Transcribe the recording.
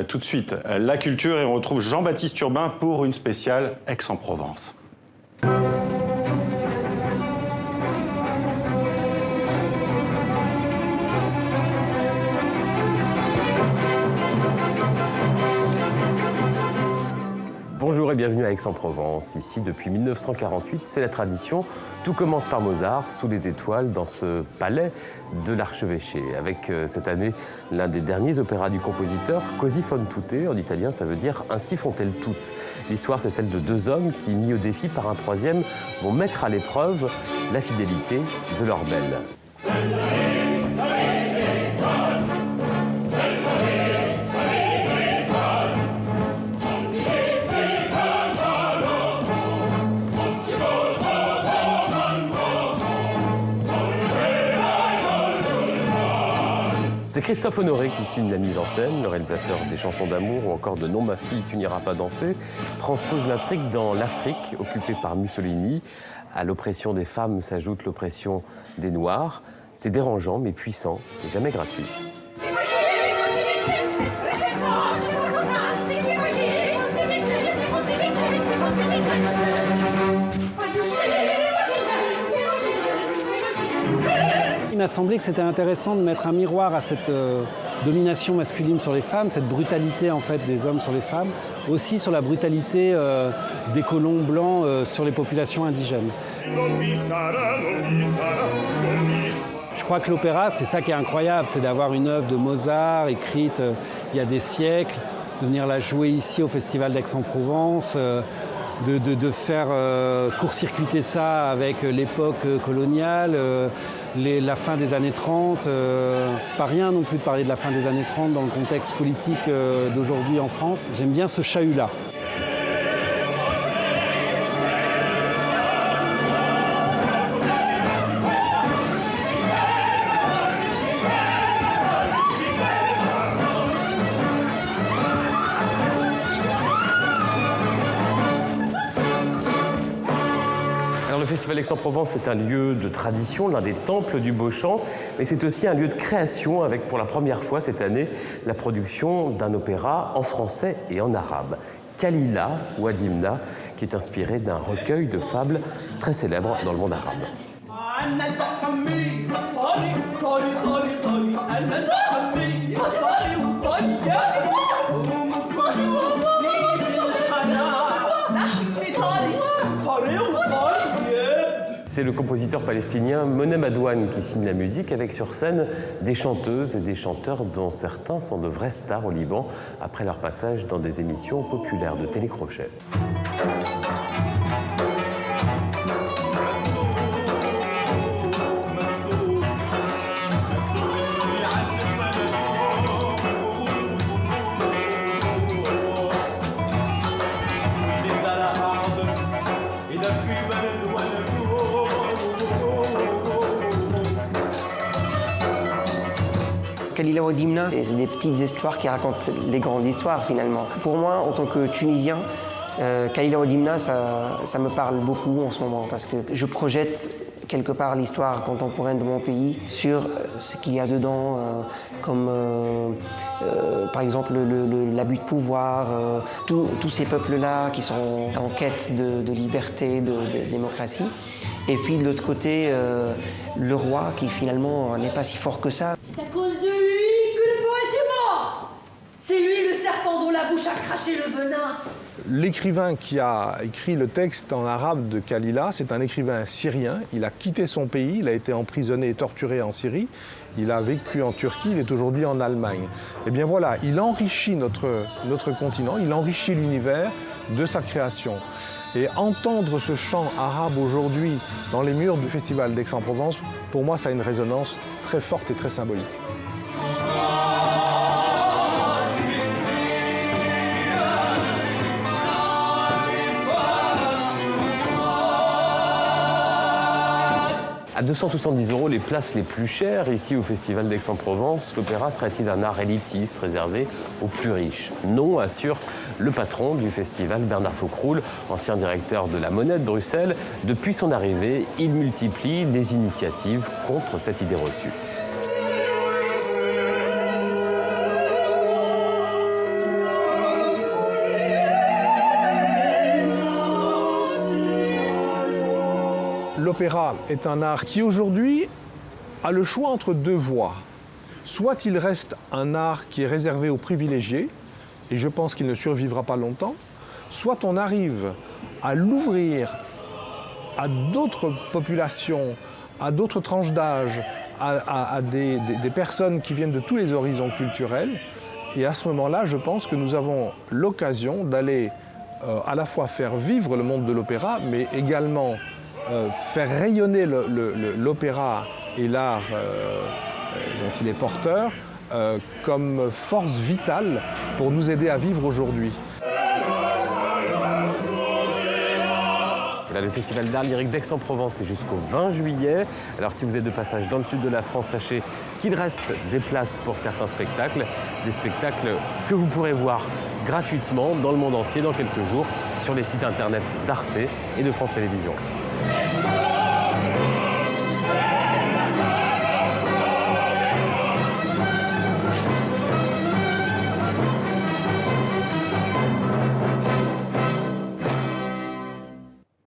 Tout de suite, la culture, et on retrouve Jean-Baptiste Urbain pour une spéciale Aix-en-Provence. Bonjour et bienvenue à Aix-en-Provence. Ici, depuis 1948, c'est la tradition. Tout commence par Mozart, sous les étoiles, dans ce palais de l'archevêché. Avec cette année, l'un des derniers opéras du compositeur, Così fan tutte. En italien, ça veut dire « Ainsi font-elles toutes ». L'histoire, c'est celle de deux hommes qui, mis au défi par un troisième, vont mettre à l'épreuve la fidélité de leur belle. C'est Christophe Honoré qui signe la mise en scène. Le réalisateur des chansons d'amour ou encore de Non ma fille, tu n'iras pas danser transpose l'intrigue dans l'Afrique occupée par Mussolini. À l'oppression des femmes s'ajoute l'oppression des Noirs. C'est dérangeant mais puissant et jamais gratuit. Il m'a semblé que c'était intéressant de mettre un miroir à cette domination masculine sur les femmes, cette brutalité en fait des hommes sur les femmes, aussi sur la brutalité des colons blancs sur les populations indigènes. Je crois que l'opéra, c'est ça qui est incroyable, c'est d'avoir une œuvre de Mozart écrite il y a des siècles, de venir la jouer ici au Festival d'Aix-en-Provence. De faire court-circuiter ça avec l'époque coloniale, la fin des années 30. C'est pas rien non plus de parler de la fin des années 30 dans le contexte politique d'aujourd'hui en France. J'aime bien ce chahut-là. Le Festival Aix-en-Provence est un lieu de tradition, l'un des temples du beau chant, mais c'est aussi un lieu de création avec pour la première fois cette année la production d'un opéra en français et en arabe. Kalila ou Adimna, qui est inspiré d'un recueil de fables très célèbre dans le monde arabe. C'est le compositeur palestinien Monet Madouane qui signe la musique avec sur scène des chanteuses et des chanteurs dont certains sont de vraies stars au Liban après leur passage dans des émissions populaires de télécrochet. Kalila ou Adimna, c'est des petites histoires qui racontent les grandes histoires finalement. Pour moi, en tant que Tunisien, Kalila ou Adimna, ça me parle beaucoup en ce moment parce que je projette quelque part l'histoire contemporaine de mon pays sur ce qu'il y a dedans, comme par exemple l'abus de pouvoir, tous ces peuples-là qui sont en quête de liberté, de démocratie. Et puis de l'autre côté, le roi qui finalement n'est pas si fort que ça. C'est à cause de lui que le poète est mort. C'est lui le serpent dont la bouche a craché le venin. L'écrivain qui a écrit le texte en arabe de Kalila, c'est un écrivain syrien. Il a quitté son pays, il a été emprisonné et torturé en Syrie. Il a vécu en Turquie, il est aujourd'hui en Allemagne. Et bien voilà, il enrichit notre continent, il enrichit l'univers de sa création. Et entendre ce chant arabe aujourd'hui dans les murs du Festival d'Aix-en-Provence, pour moi, ça a une résonance très forte et très symbolique. À 270 €, les places les plus chères ici au Festival d'Aix-en-Provence, l'opéra serait-il un art élitiste réservé aux plus riches? Non, assure le patron du festival, Bernard Faucroul, ancien directeur de la Monnaie de Bruxelles. Depuis son arrivée, il multiplie les initiatives contre cette idée reçue. l'opéra est un art qui aujourd'hui a le choix entre deux voies. Soit il reste un art qui est réservé aux privilégiés, et je pense qu'il ne survivra pas longtemps, soit on arrive à l'ouvrir à d'autres populations, à d'autres tranches d'âge, à des personnes qui viennent de tous les horizons culturels. Et à ce moment-là, je pense que nous avons l'occasion d'aller à la fois faire vivre le monde de l'opéra, mais également faire rayonner l'opéra et l'art dont il est porteur comme force vitale pour nous aider à vivre aujourd'hui. Là, le Festival d'art lyrique d'Aix-en-Provence est jusqu'au 20 juillet. Alors si vous êtes de passage dans le sud de la France, sachez qu'il reste des places pour certains spectacles. Des spectacles que vous pourrez voir gratuitement dans le monde entier dans quelques jours sur les sites internet d'Arte et de France Télévisions.